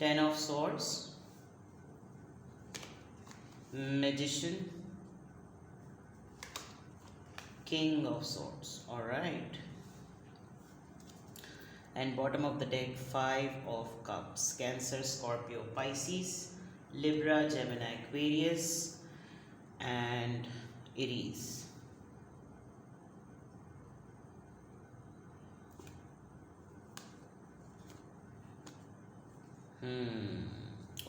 Ten of Swords, Magician, King of Swords. All right. And bottom of the deck, Five of Cups. Cancer, Scorpio, Pisces, Libra, Gemini, Aquarius, and Aries.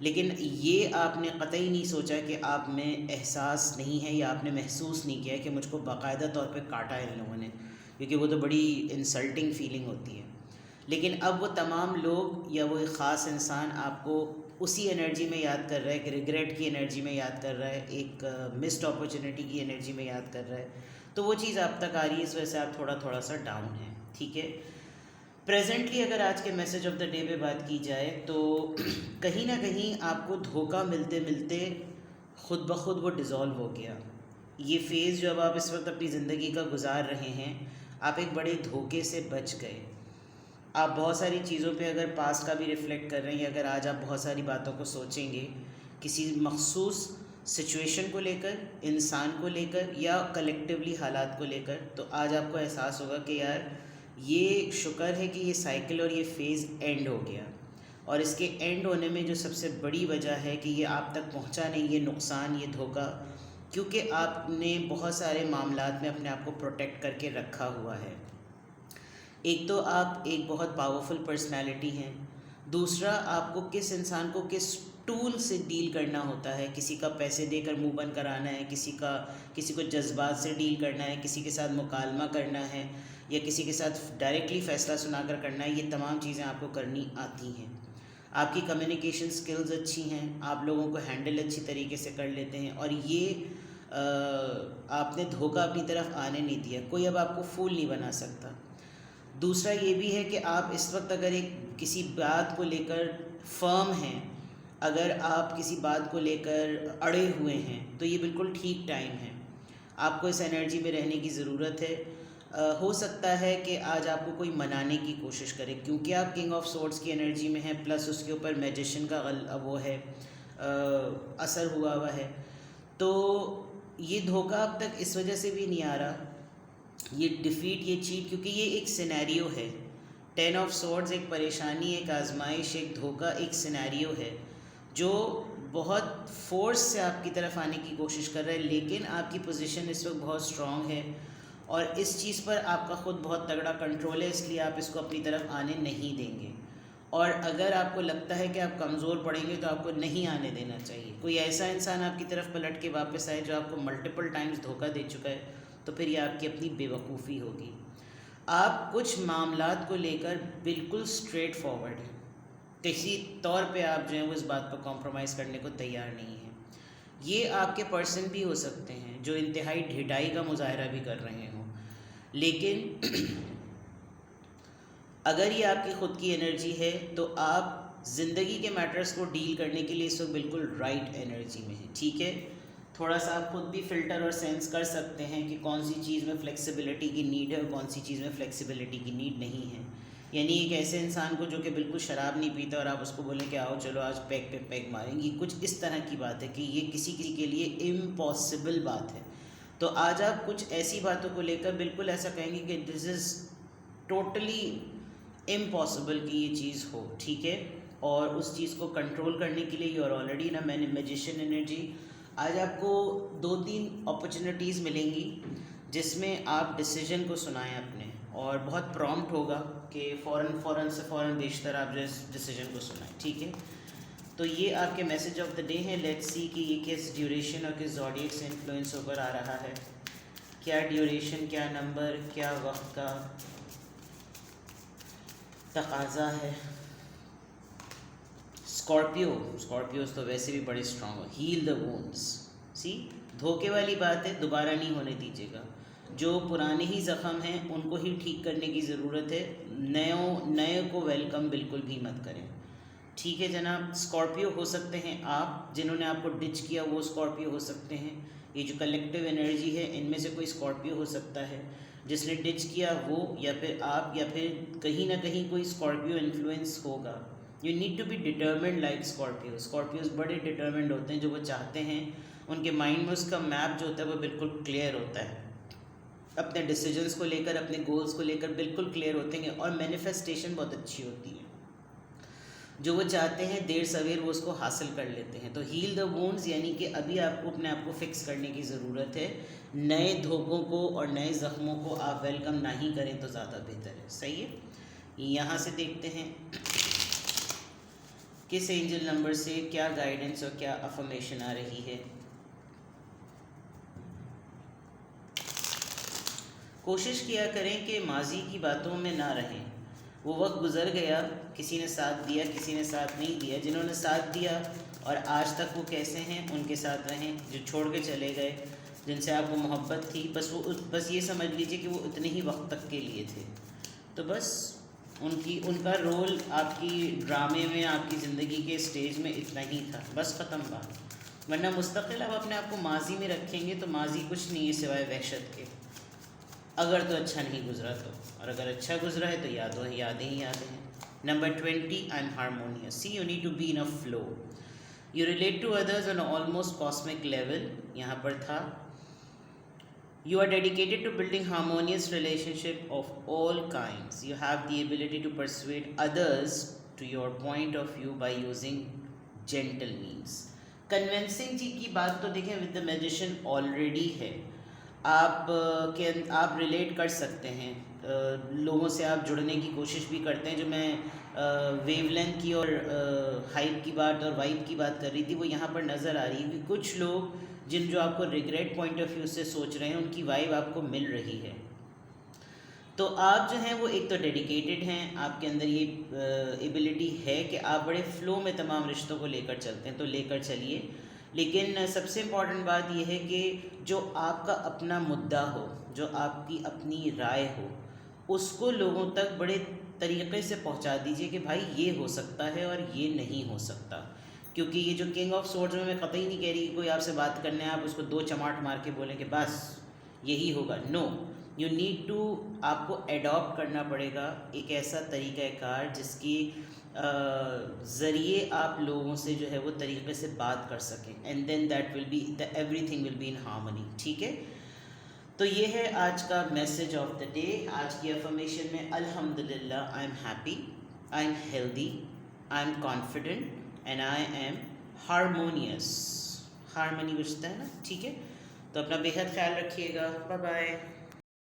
لیکن یہ آپ نے قطعی نہیں سوچا کہ آپ میں احساس نہیں ہے یا آپ نے محسوس نہیں کیا کہ مجھ کو باقاعدہ طور پہ کاٹا ہے ان لوگوں نے، کیونکہ وہ تو بڑی انسلٹنگ فیلنگ ہوتی ہے۔ لیکن اب وہ تمام لوگ یا وہ ایک خاص انسان آپ کو اسی انرجی میں یاد کر رہا ہے، کہ ریگریٹ کی انرجی میں یاد کر رہا ہے، ایک مسڈ اپرچونیٹی کی انرجی میں یاد کر رہا ہے، تو وہ چیز آپ تک آ رہی ہے، اس وجہ سے آپ تھوڑا تھوڑا سا ڈاؤن ہیں، ٹھیک ہے۔ پریزنٹلی اگر آج کے میسج آف دا ڈے پہ بات کی جائے تو کہیں نہ کہیں آپ کو دھوکہ ملتے ملتے خود بخود وہ ڈیزالو ہو گیا۔ یہ فیز جو اب آپ اس وقت اپنی زندگی کا گزار رہے ہیں، آپ ایک بڑے دھوکے سے بچ گئے۔ آپ بہت ساری چیزوں پہ اگر پاسٹ کا بھی ریفلیکٹ کر رہے ہیں، یا اگر آج آپ بہت ساری باتوں کو سوچیں گے کسی مخصوص سچویشن کو لے کر، انسان کو لے کر، یا کلیکٹیولی حالات کو لے کر، تو آج آپ کو احساس ہوگا کہ یار یہ شکر ہے کہ یہ سائیکل اور یہ فیز اینڈ ہو گیا۔ اور اس کے اینڈ ہونے میں جو سب سے بڑی وجہ ہے کہ یہ آپ تک پہنچا نہیں، یہ نقصان، یہ دھوکہ، کیونکہ آپ نے بہت سارے معاملات میں اپنے آپ کو پروٹیکٹ کر کے رکھا ہوا ہے۔ ایک تو آپ ایک بہت پاورفل پرسنالٹی ہیں، دوسرا آپ کو کس انسان کو کس ٹول سے ڈیل کرنا ہوتا ہے، کسی کا پیسے دے کر منہ بند کرانا ہے، کسی کو جذبات سے ڈیل کرنا ہے، کسی کے ساتھ مکالمہ کرنا ہے، یا کسی کے ساتھ ڈائریکٹلی فیصلہ سنا کر کرنا ہے، یہ تمام چیزیں آپ کو کرنی آتی ہیں۔ آپ کی کمیونیکیشن سکلز اچھی ہیں، آپ لوگوں کو ہینڈل اچھی طریقے سے کر لیتے ہیں، اور یہ آپ نے دھوکہ اپنی طرف آنے نہیں دیا، کوئی اب آپ کو فول نہیں بنا سکتا۔ دوسرا یہ بھی ہے کہ آپ اس وقت اگر کسی بات کو لے کر فرم ہیں، اگر آپ کسی بات کو لے کر اڑے ہوئے ہیں، تو یہ بالکل ٹھیک ٹائم ہے، آپ کو اس انرجی میں رہنے کی ضرورت ہے۔ ہو سکتا ہے کہ آج آپ کو کوئی منانے کی کوشش کرے، کیونکہ آپ کنگ آف سورڈز کی انرجی میں ہیں، پلس اس کے اوپر میجیشن کا وہ ہے اثر ہوا ہے، تو یہ دھوکہ اب تک اس وجہ سے بھی نہیں آ رہا، یہ ڈیفیٹ، یہ چیٹ، کیونکہ یہ ایک سینیریو ہے۔ 10 آف سورڈز ایک پریشانی، ایک آزمائش، ایک دھوکہ، ایک سینیریو ہے جو بہت فورس سے آپ کی طرف آنے کی کوشش کر رہا ہے، لیکن آپ کی پوزیشن اس وقت بہت اسٹرانگ ہے، اور اس چیز پر آپ کا خود بہت تگڑا کنٹرول ہے، اس لیے آپ اس کو اپنی طرف آنے نہیں دیں گے۔ اور اگر آپ کو لگتا ہے کہ آپ کمزور پڑیں گے تو آپ کو نہیں آنے دینا چاہیے۔ کوئی ایسا انسان آپ کی طرف پلٹ کے واپس آئے جو آپ کو ملٹیپل ٹائمز دھوکہ دے چکا ہے، تو پھر یہ آپ کی اپنی بے وقوفی ہوگی۔ آپ کچھ معاملات کو لے کر بالکل اسٹریٹ فارورڈ ہیں، کسی طور پہ آپ جو ہیں وہ اس بات پر کمپرومائز کرنے کو تیار نہیں ہیں۔ یہ آپ کے پرسن بھی ہو سکتے ہیں جو انتہائی ڈھٹائی کا مظاہرہ بھی کر رہے ہوں، لیکن اگر یہ آپ کی خود کی انرجی ہے تو آپ زندگی کے میٹرز کو ڈیل کرنے کے لیے اس وقت بالکل رائٹ انرجی میں ہیں، ٹھیک ہے۔ تھوڑا سا آپ خود بھی فلٹر اور سینس کر سکتے ہیں کہ کون سی چیز میں فلیکسیبلٹی کی نیڈ ہے اور کون سی چیز میں فلیکسیبلٹی کی نیڈ نہیں ہے۔ یعنی ایک ایسے انسان کو جو کہ بالکل شراب نہیں پیتا اور آپ اس کو بولیں کہ آؤ چلو آج پیگ پہ پیگ ماریں گے، کچھ اس طرح کی بات ہے کہ یہ کسی کے لیے امپاسبل بات ہے۔ تو آج آپ کچھ ایسی باتوں کو لے کر بالکل ایسا کہیں گے کہ دس از ٹوٹلی امپاسبل کہ یہ چیز ہو، ٹھیک ہے۔ اور اس چیز کو کنٹرول کرنے کے لیے یو آر آلریڈی نا میجیشین انرجی۔ آج آپ کو 2-3 اپرچونیٹیز ملیں گی جس میں آپ ڈیسیجن کو سنائیں اپنے، اور بہت پرومپٹ ہوگا کہ فوراً بیشتر آپ جو اس ڈیسیجن کو سنائیں، ٹھیک ہے۔ تو یہ آپ کے میسج آف دا ڈے ہیں۔ لیٹس سی کہ یہ کس ڈیوریشن اور کس زوڈیک سے انفلوئنس ہو کر آ رہا ہے، کیا ڈیوریشن، کیا نمبر، کیا وقت کا تقاضا ہے۔ اسکارپیوز تو ویسے بھی بڑے اسٹرانگ ہو۔ ہیل دا وونڈس، سی دھوکے والی بات ہے، دوبارہ نہیں ہونے دیجیے گا۔ جو پرانے ہی زخم ہیں ان کو ہی ٹھیک کرنے کی ضرورت ہے، نئے کو ویلکم بالکل بھی مت کریں، ٹھیک ہے جناب۔ اسکارپیو ہو سکتے ہیں آپ، جنہوں نے آپ کو ڈچ کیا وہ اسکارپیو ہو سکتے ہیں۔ یہ جو کلیکٹیو انرجی ہے ان میں سے کوئی اسکارپیو ہو سکتا ہے جس نے ڈچ کیا، وہ یا پھر آپ، یا پھر کہیں نہ کہیں کوئی اسکارپیو انفلوئنس ہوگا۔ You need to be determined like Scorpios بڑے ڈٹرمنڈ ہوتے ہیں، جو وہ چاہتے ہیں ان کے مائنڈ میں اس کا میپ جو ہوتا ہے وہ بالکل کلیئر ہوتا ہے، اپنے ڈیسیجنس کو لے کر، اپنے گولز کو لے کر بالکل کلیئر ہوتے ہیں، اور مینیفیسٹیشن بہت اچھی ہوتی ہے۔ جو وہ چاہتے ہیں دیر سویر وہ اس کو حاصل کر لیتے ہیں۔ تو ہیل دا وونڈز یعنی کہ ابھی آپ کو اپنے آپ کو فکس کرنے کی ضرورت ہے، نئے دھوکوں کو اور نئے زخموں کو آپ ویلکم نہ ہی کریں تو زیادہ بہتر ہے، صحیح ہے۔ یہاں سے دیکھتے ہیں کس اینجل نمبر سے کیا گائیڈنس اور کیا افرمیشن آ رہی ہے؟ کوشش کیا کریں کہ ماضی کی باتوں میں نہ رہیں. وہ وقت گزر گیا، کسی نے ساتھ دیا، کسی نے ساتھ نہیں دیا. جنہوں نے ساتھ دیا اور آج تک وہ کیسے ہیں ان کے ساتھ رہیں. جو چھوڑ کے چلے گئے، جن سے آپ کو محبت تھی، بس یہ سمجھ لیجئے کہ وہ اتنے ہی وقت تک کے لیے تھے. تو بس ان کا رول آپ کی ڈرامے میں، آپ کی زندگی کے اسٹیج میں اتنا ہی تھا، بس ختم بات. ورنہ مستقل آپ اپنے آپ کو ماضی میں رکھیں گے تو ماضی کچھ نہیں ہے سوائے وحشت کے. اگر تو اچھا نہیں گزرا تو، اور اگر اچھا گزرا ہے تو یادیں ہی یادیں ہیں. Number 20, I'm harmonious. See, you need to be in a flow. You relate to others on an almost cosmic level. یہاں پر تھا You are dedicated to building harmonious relationship of all kinds. You have the ability to persuade others to your point of view by using gentle means. Convincing جی کی بات تو دیکھیں with the magician already ہے. آپ relate کر سکتے ہیں لوگوں سے، آپ جڑنے کی کوشش بھی کرتے ہیں. جو میں ویو لینتھ کی اور ہائپ کی بات اور وائب کی بات کر رہی تھی، وہ یہاں پر نظر آ رہی ہے کہ کچھ لوگ جو آپ کو ریگریٹ پوائنٹ آف ویو سے سوچ رہے ہیں، ان کی وائب آپ کو مل رہی ہے. تو آپ جو ہیں وہ ایک تو ڈیڈیکیٹڈ ہیں، آپ کے اندر یہ ایبلٹی ہے کہ آپ بڑے فلو میں تمام رشتوں کو لے کر چلتے ہیں، تو لے کر چلیے. لیکن سب سے امپورٹنٹ بات یہ ہے کہ جو آپ کا اپنا مدعا ہو، جو آپ کی اپنی رائے ہو، اس کو لوگوں تک بڑے طریقے سے پہنچا دیجئے کہ بھائی یہ ہو سکتا ہے اور یہ نہیں ہو سکتا. کیونکہ یہ جو کنگ آف سورڈز میں قطعی نہیں کہہ رہی کہ کوئی آپ سے بات کرنے آپ اس کو 2 چماٹ مار کے بولیں کہ بس یہی ہوگا. نو، یو نیڈ ٹو، آپ کو ایڈاپٹ کرنا پڑے گا ایک ایسا طریقہ کار جس کی ذریعے آپ لوگوں سے جو ہے وہ طریقے سے بات کر سکیں. And then that will be everything will be in harmony. ٹھیک ہے، تو یہ ہے آج کا میسج آف دا ڈے. آج کی افرمیشن میں الحمدللہ I am happy, I am healthy, I am confident and I am harmonious. Harmony بچتا ہے نا. ٹھیک ہے، تو اپنا بے حد خیال رکھیے گا. Bye bye.